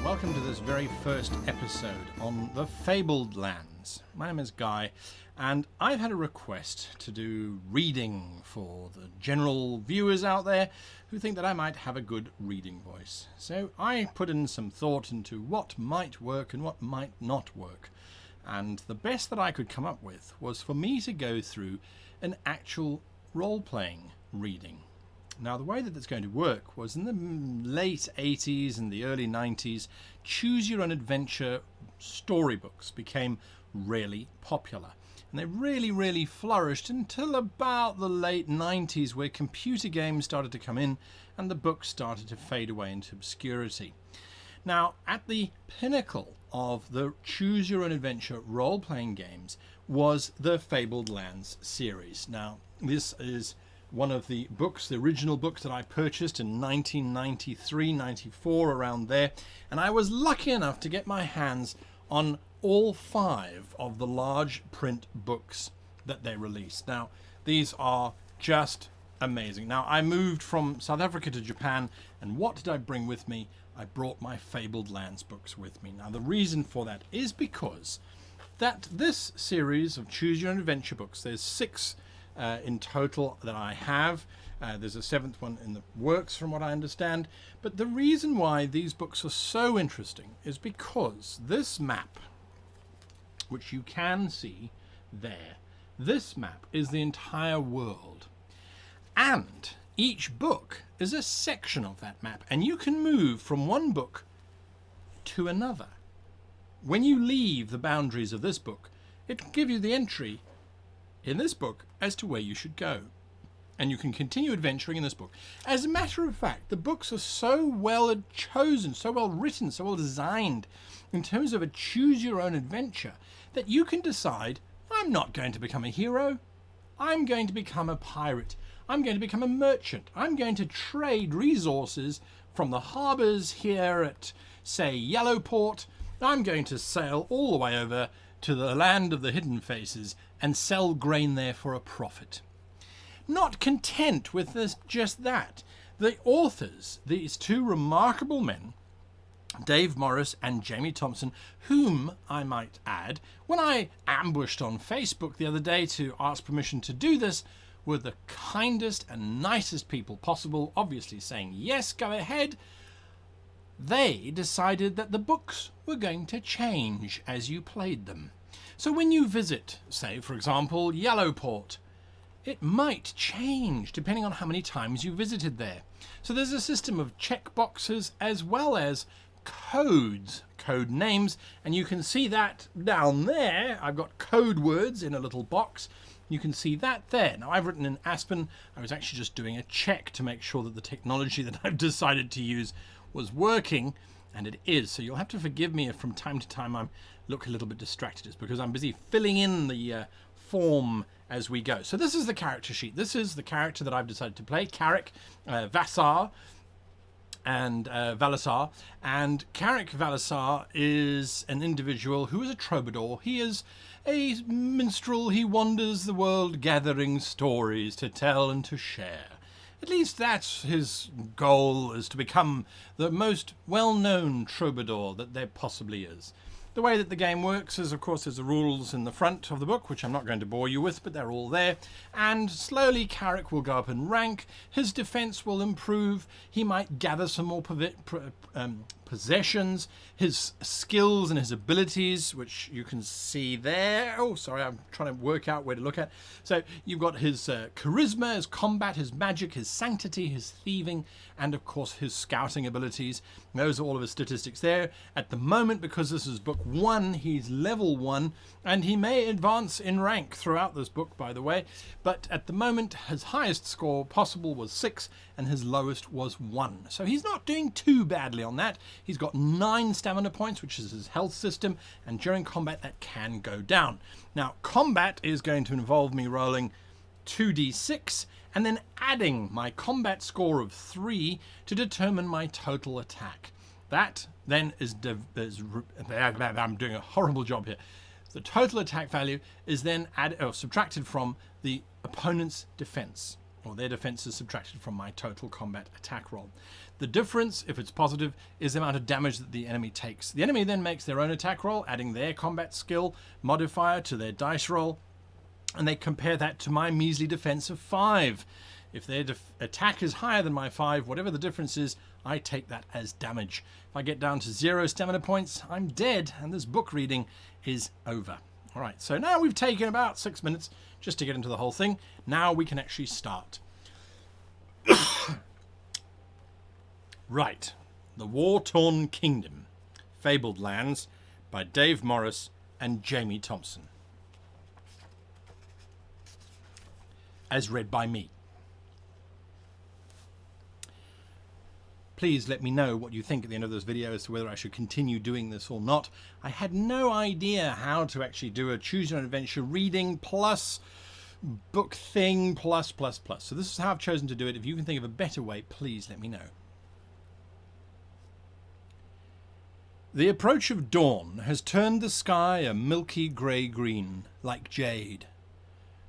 welcome to this very first episode on the Fabled Lands. My name is Guy, and I've had a request to do reading for the general viewers out there who think that I might have a good reading voice. So I put in some thought into what might work and what might not work. And the best that I could come up with was for me to go through an actual role-playing reading. Now, the way that it's going to work was in the late 80s and the early 90s, choose-your-own-adventure storybooks became really popular. And they really flourished until about the late 90s, where computer games started to come in and the books started to fade away into obscurity. Now, at the pinnacle of the choose-your-own-adventure role-playing games was the Fabled Lands series. Now, this is one of the books, the original books that I purchased in 1993, 94, around there. And I was lucky enough to get my hands on all 5 of the large print books that they released. Now, these are just amazing. Now, I moved from South Africa to Japan, and what did I bring with me? I brought my Fabled Lands books with me. Now, the reason for that is because that this series of Choose Your Own Adventure books, there's 6 in total that I have. There's a 7th one in the works from what I understand. But the reason why these books are so interesting is because this map, which you can see there, this map is the entire world. And each book is a section of that map. And you can move from one book to another. When you leave the boundaries of this book, it will give you the entry in this book as to where you should go. And you can continue adventuring in this book. As a matter of fact, the books are so well chosen, so well written, so well designed in terms of a choose your own adventure that you can decide, I'm not going to become a hero. I'm going to become a pirate. I'm going to become a merchant. I'm going to trade resources from the harbors here at, say, Yellowport. I'm going to sail all the way over to the land of the hidden faces and sell grain there for a profit. Not content with this, just that, the authors, these 2 remarkable men, Dave Morris and Jamie Thomson, whom I might add, when I ambushed on Facebook the other day to ask permission to do this, were the kindest and nicest people possible, obviously saying, yes, go ahead. They decided that the books were going to change as you played them. So when you visit, say, for example, Yellowport, it might change depending on how many times you visited there. So there's a system of checkboxes as well as codes, code names, and you can see that down there. I've got code words in a little box. You can see that there. Now, I've written in Aspen. I was actually just doing a check to make sure that the technology that I've decided to use was working, and it is. So you'll have to forgive me if from time to time I look a little bit distracted. It's because I'm busy filling in the form as we go. So this is the character sheet. This is the character that I've decided to play, Carrick Vassar and Valasar. And Carrick Valasar is an individual who is a troubadour. He is a minstrel. He wanders the world gathering stories to tell and to share. At least that's his goal, is to become the most well-known troubadour that there possibly is. The way that the game works is, of course, there's the rules in the front of the book, which I'm not going to bore you with, but they're all there. And slowly, Carrick will go up in rank. His defense will improve. He might gather some more possessions. His skills and his abilities, which you can see there. Oh, sorry, I'm trying to work out where to look at. So you've got his charisma, his combat, his magic, his sanctity, his thieving, and, of course, his scouting abilities. Those are all of his statistics there. At the moment, because this is book 1, he's level 1, and he may advance in rank throughout this book, by the way. But at the moment, his highest score possible was 6, and his lowest was 1. So he's not doing too badly on that. He's got 9 stamina points, which is his health system, and during combat that can go down. Now, combat is going to involve me rolling 2d6 and then adding my combat score of 3 to determine my total attack. That then is I'm doing a horrible job here. The total attack value is then subtracted from the opponent's defense. or their defense is subtracted from my total combat attack roll. The difference, if it's positive, is the amount of damage that the enemy takes. The enemy then makes their own attack roll, adding their combat skill modifier to their dice roll, and they compare that to my measly defense of 5. If their attack is higher than my 5, whatever the difference is, I take that as damage. If I get down to 0 stamina points, I'm dead, and this book reading is over. All right, so now we've taken about 6 minutes just to get into the whole thing. Now we can actually start. Right, The War-Torn Kingdom, Fabled Lands, by Dave Morris and Jamie Thomson. As read by me. Please let me know what you think at the end of this video as to whether I should continue doing this or not. I had no idea how to actually do a choose your own adventure reading plus book thing plus. So this is how I've chosen to do it. If you can think of a better way, please let me know. The approach of dawn has turned the sky a milky grey-green, like jade.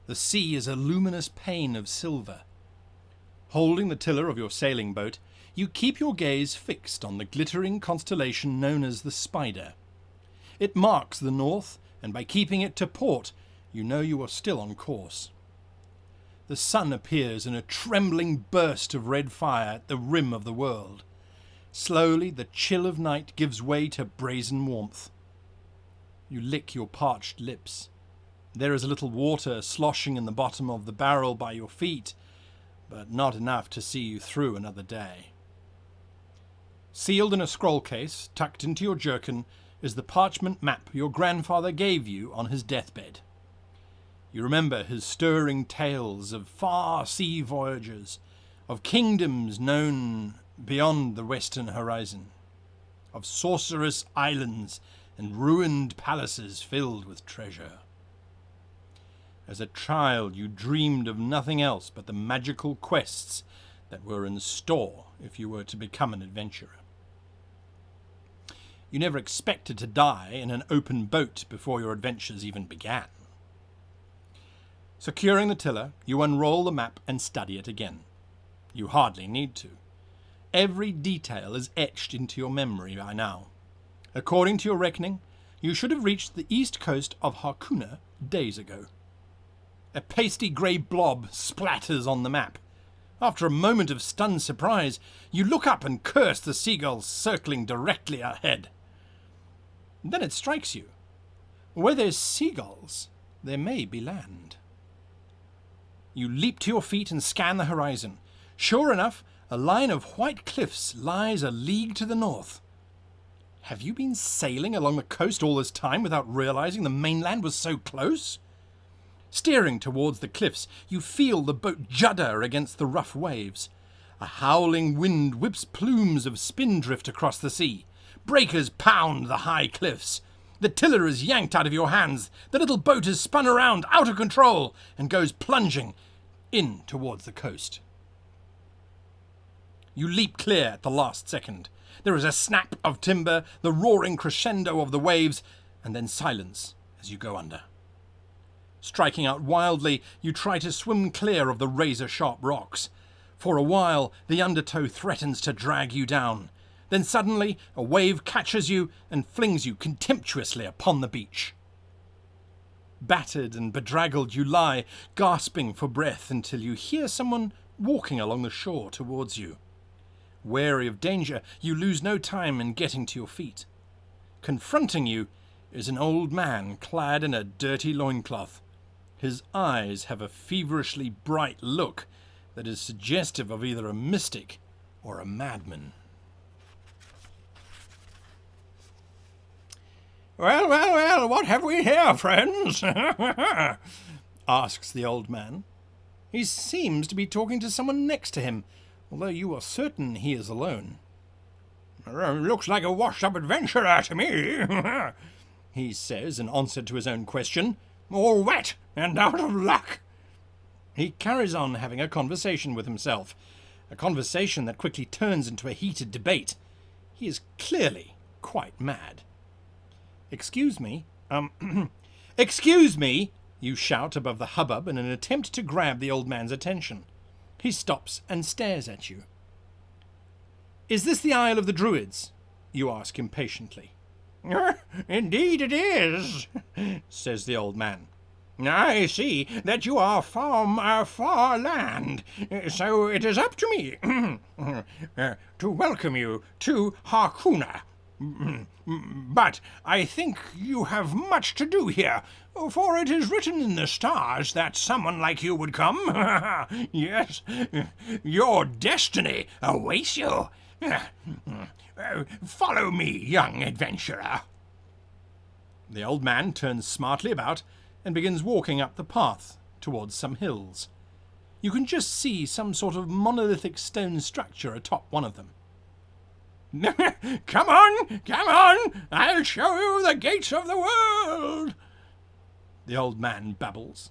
The sea is a luminous pane of silver. Holding the tiller of your sailing boat, you keep your gaze fixed on the glittering constellation known as the Spider. It marks the north, and by keeping it to port, you know you are still on course. The sun appears in a trembling burst of red fire at the rim of the world. Slowly, the chill of night gives way to brazen warmth. You lick your parched lips. There is a little water sloshing in the bottom of the barrel by your feet, but not enough to see you through another day. Sealed in a scroll case, tucked into your jerkin, is the parchment map your grandfather gave you on his deathbed. You remember his stirring tales of far sea voyages, of kingdoms known beyond the western horizon, of sorcerous islands and ruined palaces filled with treasure. As a child, you dreamed of nothing else but the magical quests that were in store if you were to become an adventurer. You never expected to die in an open boat before your adventures even began. Securing the tiller, you unroll the map and study it again. You hardly need to. Every detail is etched into your memory by now. According to your reckoning, you should have reached the east coast of Harkuna days ago. A pasty grey blob splatters on the map. After a moment of stunned surprise, you look up and curse the seagulls circling directly ahead. Then it strikes you. Where there's seagulls, there may be land. You leap to your feet and scan the horizon. Sure enough, a line of white cliffs lies a league to the north. Have you been sailing along the coast all this time without realizing the mainland was so close? Steering towards the cliffs, you feel the boat judder against the rough waves. A howling wind whips plumes of spindrift across the sea. Breakers pound the high cliffs. The tiller is yanked out of your hands. The little boat is spun around, out of control, and goes plunging in towards the coast. You leap clear at the last second. There is a snap of timber, the roaring crescendo of the waves, and then silence as you go under. Striking out wildly, you try to swim clear of the razor-sharp rocks. For a while, the undertow threatens to drag you down. Then suddenly, a wave catches you and flings you contemptuously upon the beach. Battered and bedraggled, you lie, gasping for breath until you hear someone walking along the shore towards you. Wary of danger, you lose no time in getting to your feet. Confronting you is an old man clad in a dirty loincloth. His eyes have a feverishly bright look that is suggestive of either a mystic or a madman. Well, what have we here, friends? Asks the old man. He seems to be talking to someone next to him, although you are certain he is alone. Looks like a washed-up adventurer to me, he says in answer to his own question. All wet and out of luck. He carries on having a conversation with himself, a conversation that quickly turns into a heated debate. He is clearly quite mad. Excuse me, excuse me, you shout above the hubbub in an attempt to grab the old man's attention. He stops and stares at you. "Is this the Isle of the Druids?" you ask impatiently. "Indeed it is," says the old man. "I see that you are from a far land, so it is up to me to welcome you to Harkuna. But I think you have much to do here, for it is written in the stars that someone like you would come. Yes, your destiny awaits you. Follow me, young adventurer." The old man turns smartly about and begins walking up the path towards some hills. You can just see some sort of monolithic stone structure atop one of them. Come on, I'll show you the gates of the world," the old man babbles.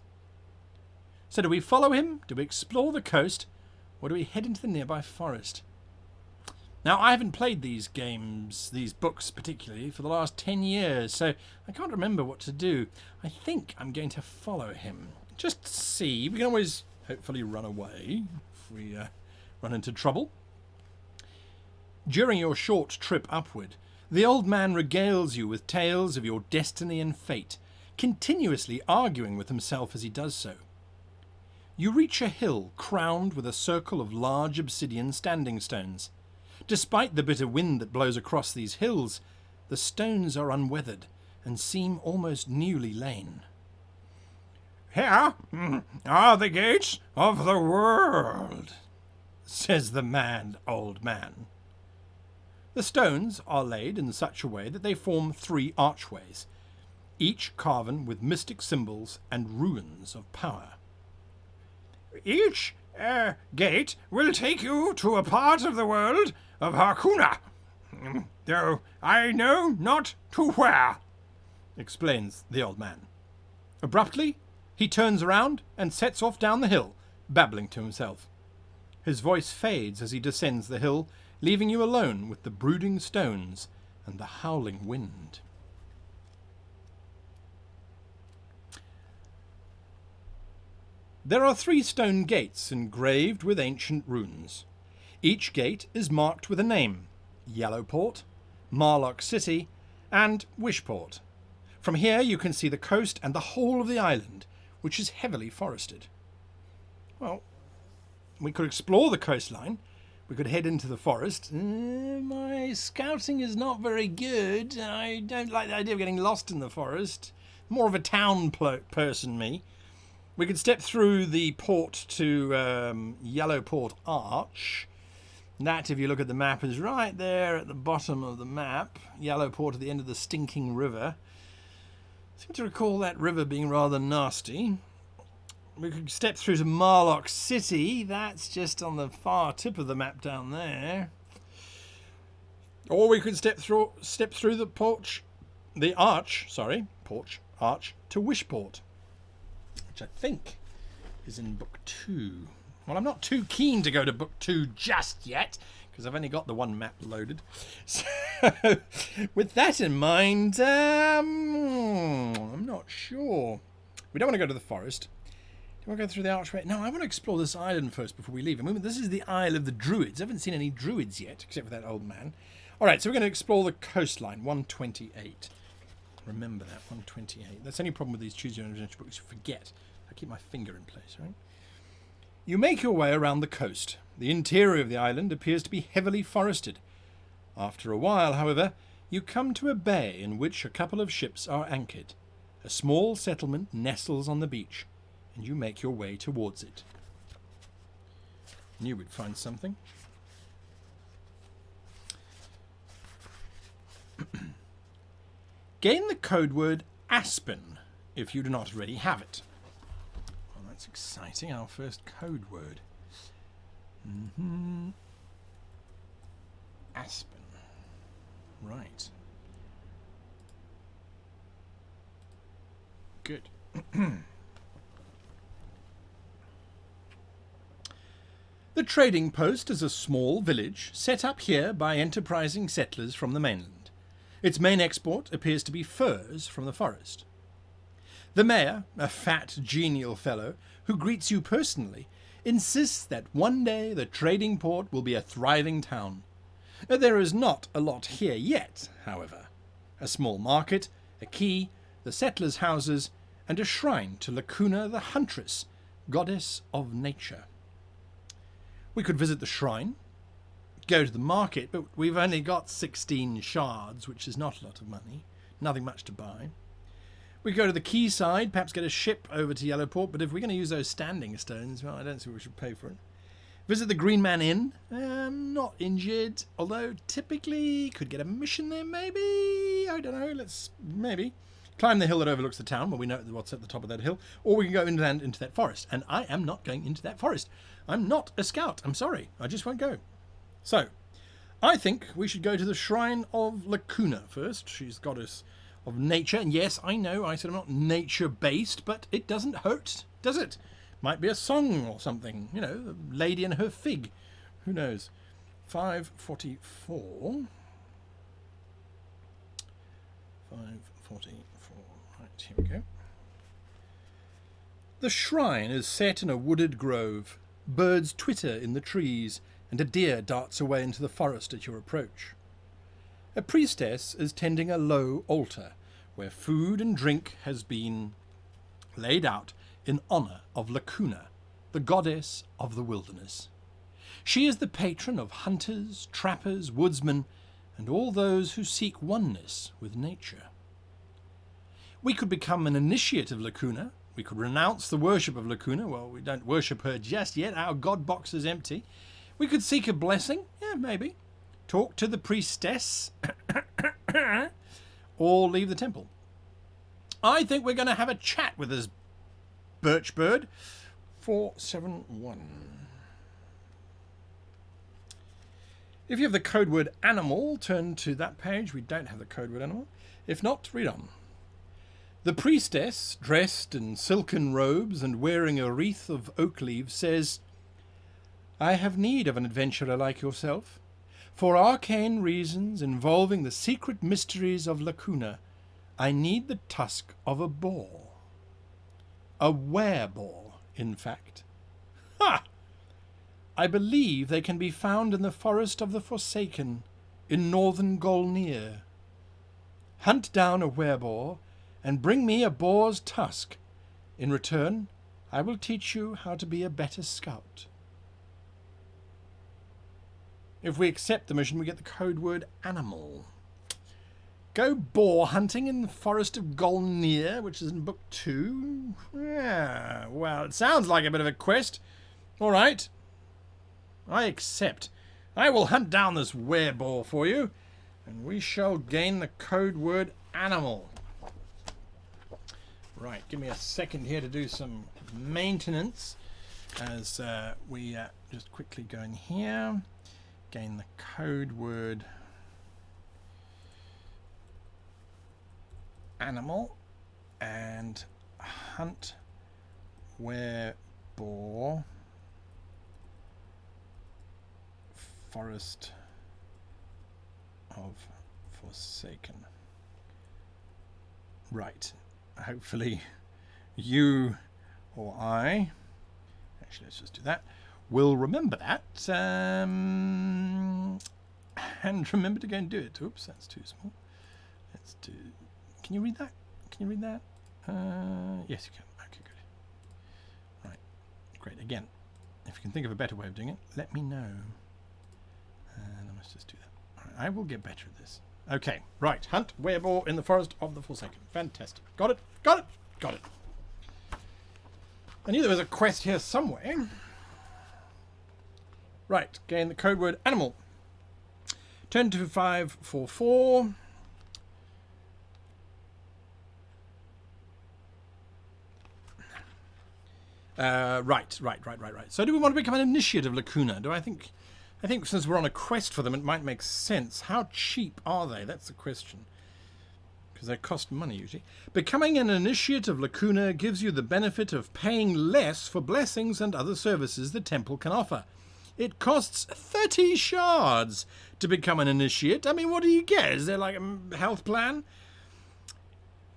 So do we follow him? Do we explore the coast? Or do we head into the nearby forest? Now, I haven't played these games, these books particularly, for the last 10 years, so I can't remember what to do. I think I'm going to follow him. Just to see. We can always hopefully run away if we run into trouble. During your short trip upward, the old man regales you with tales of your destiny and fate, continuously arguing with himself as he does so. You reach a hill crowned with a circle of large obsidian standing stones. Despite the bitter wind that blows across these hills, the stones are unweathered and seem almost newly lain. "Here are the gates of the world," says the old man. The stones are laid in such a way that they form 3 archways, each carven with mystic symbols and runes of power. "Each gate will take you to a part of the world of Harkuna, though I know not to where," explains the old man. Abruptly, he turns around and sets off down the hill, babbling to himself. His voice fades as he descends the hill, leaving you alone with the brooding stones and the howling wind. There are 3 stone gates engraved with ancient runes. Each gate is marked with a name: Yellowport, Marlock City, and Wishport. From here you can see the coast and the whole of the island, which is heavily forested. Well, we could explore the coastline. We could head into the forest. My scouting is not very good. I don't like the idea of getting lost in the forest. More of a town person, me. We could step through the port to Yellowport Arch. That, if you look at the map, is right there at the bottom of the map. Yellowport at the end of the stinking river. I seem to recall that river being rather nasty. We could step through to Marlock City. That's just on the far tip of the map down there. Or we could step through the arch to Wishport, which I think is in book 2. Well, I'm not too keen to go to book 2 just yet, because I've only got the one map loaded. So, with that in mind, I'm not sure. We don't want to go to the forest. Do I go through the archway? No, I want to explore this island first before we leave. I mean, this is the Isle of the Druids. I haven't seen any druids yet, except for that old man. All right, so we're going to explore the coastline, 128. Remember that, 128. That's the only problem with these Choose Your Own Adventure books. You forget. I keep my finger in place, right? You make your way around the coast. The interior of the island appears to be heavily forested. After a while, however, you come to a bay in which a couple of ships are anchored. A small settlement nestles on the beach, and you make your way towards it. Knew we'd find something. Gain the code word Aspen if you do not already have it. Well, that's exciting. Our first code word. Aspen. Right. Good. The trading post is a small village set up here by enterprising settlers from the mainland. Its main export appears to be furs from the forest. The mayor, a fat, genial fellow who greets you personally, insists that one day the trading port will be a thriving town. There is not a lot here yet, however. A small market, a quay, the settlers' houses, and a shrine to Lacuna the Huntress, goddess of nature. We could visit the shrine, go to the market, but we've only got 16 shards, which is not a lot of money, nothing much to buy. We go to the quayside, perhaps get a ship over to Yellowport, but if we're going to use those standing stones, well, I don't see we should pay for it. Visit the Green Man Inn, not injured, although typically could get a mission there maybe, I don't know, maybe. Climb the hill that overlooks the town, well we know what's at the top of that hill, or we can go inland into that forest, and I am not going into that forest. I'm not a scout, I'm sorry, I just won't go. So, I think we should go to the Shrine of Lacuna first. She's goddess of nature, and yes, I know I said I'm not nature-based, but it doesn't hurt, does it? Might be a song or something, you know, the lady and her fig, who knows. 544. 544, right, here we go. The shrine is set in a wooded grove. Birds twitter in the trees, and a deer darts away into the forest at your approach. A priestess is tending a low altar, where food and drink has been laid out in honour of Lacuna, the goddess of the wilderness. She is the patron of hunters, trappers, woodsmen, and all those who seek oneness with nature. We could become an initiate of Lacuna. We could renounce the worship of Lacuna. Well, we don't worship her just yet. Our god box is empty. We could seek a blessing. Yeah, maybe. Talk to the priestess. Or leave the temple. I think we're going to have a chat with this birchbird. 471. If you have the code word animal, turn to that page. We don't have the code word animal. If not, read on. The priestess, dressed in silken robes and wearing a wreath of oak leaves, says, I have need of an adventurer like yourself. For arcane reasons involving the secret mysteries of Lacuna, I need the tusk of a boar. A were-boar, in fact. Ha! I believe they can be found in the Forest of the Forsaken, in northern Golnir. Hunt down a were-boar, and bring me a boar's tusk. In return, I will teach you how to be a better scout. If we accept the mission, we get the code word animal. Go boar hunting in the Forest of Golnir, which is in Book 2. Yeah, well, it sounds like a bit of a quest. All right. I accept. I will hunt down this were-boar for you, and we shall gain the code word animal. Right, give me a second here to do some maintenance as we just quickly go in here, gain the code word animal, and hunt were-boar Forest of Forsaken. Right. Hopefully you or I, actually let's just do that, will remember that and remember to go and do it. Oops, that's too small. Let's do, can you read that? Can you read that? Yes, you can. Okay, good. Right, great. Again, if you can think of a better way of doing it, let me know. And I must just do that. All right, I will get better at this. Okay, right. Hunt were-boar in the Forest of the Forsaken. Fantastic. Got it. Got it. Got it. I knew there was a quest here somewhere. Right. Gain the code word animal. Turn to 544. Right. So do we want to become an initiate of Lacuna? I think since we're on a quest for them, it might make sense. How cheap are they? That's the question. Because they cost money, usually. Becoming an initiate of Lacuna gives you the benefit of paying less for blessings and other services the temple can offer. It costs 30 shards to become an initiate. I mean, what do you get? Is there like a health plan?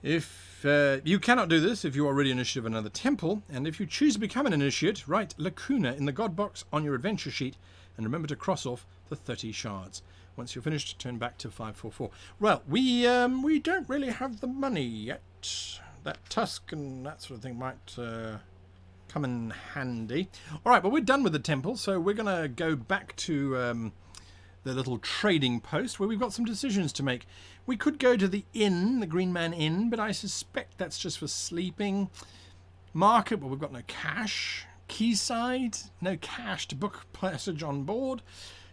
If You cannot do this if you are already an initiate of another temple, and if you choose to become an initiate, write Lacuna in the God box on your adventure sheet, and remember to cross off the 30 shards. Once you're finished, turn back to 544. Well, we don't really have the money yet. That tusk and that sort of thing might come in handy. All right, well, we're done with the temple, so we're going to go back to the little trading post where we've got some decisions to make. We could go to the inn, the Green Man Inn, but I suspect that's just for sleeping. Market, well, we've got no cash. Quayside, no cash to book passage on board.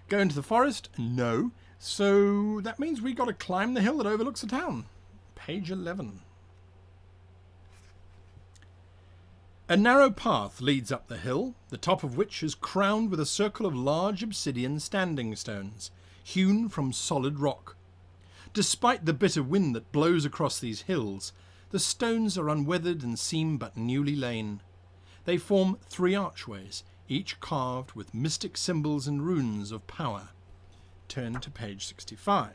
Go into the forest, no. So that means we got to climb the hill that overlooks the town. Page 11. A narrow path leads up the hill, the top of which is crowned with a circle of large obsidian standing stones, hewn from solid rock. Despite the bitter wind that blows across these hills, the stones are unweathered and seem but newly lain. They form 3 archways, each carved with mystic symbols and runes of power. Turn to page 65.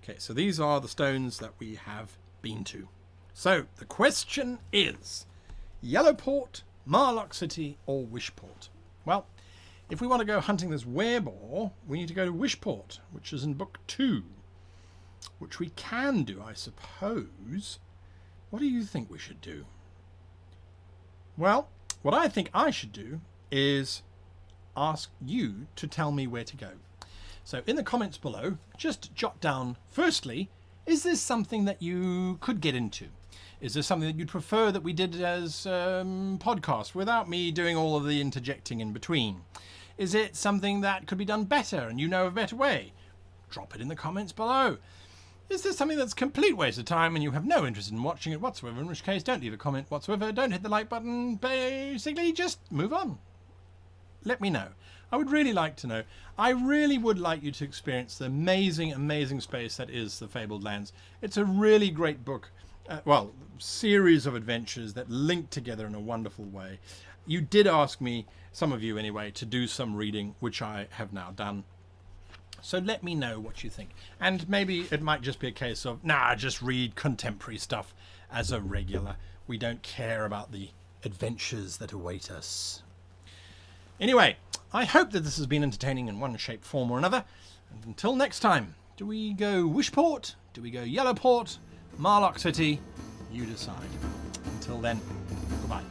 Okay, so these are the stones that we have been to. So the question is, Yellowport, Marlock City, or Wishport? Well, if we want to go hunting this werebore, we need to go to Wishport, which is in book 2, which we can do, I suppose. What do you think we should do? Well, what I think I should do is ask you to tell me where to go. So in the comments below, just jot down, firstly, is this something that you could get into? Is this something that you'd prefer that we did as podcast without me doing all of the interjecting in between? Is it something that could be done better and you know a better way? Drop it in the comments below. Is this something that's a complete waste of time and you have no interest in watching it whatsoever, in which case don't leave a comment whatsoever, don't hit the like button, basically just move on. Let me know. I would really like to know. I really would like you to experience the amazing, amazing space that is the Fabled Lands. It's a really great book. Series of adventures that link together in a wonderful way. You did ask me, some of you anyway, to do some reading, which I have now done. So let me know what you think. And maybe it might just be a case of, just read contemporary stuff as a regular. We don't care about the adventures that await us. Anyway, I hope that this has been entertaining in one shape, form or another. And until next time, do we go Wishport? Do we go Yellowport? Marlock City? You decide. Until then, goodbye.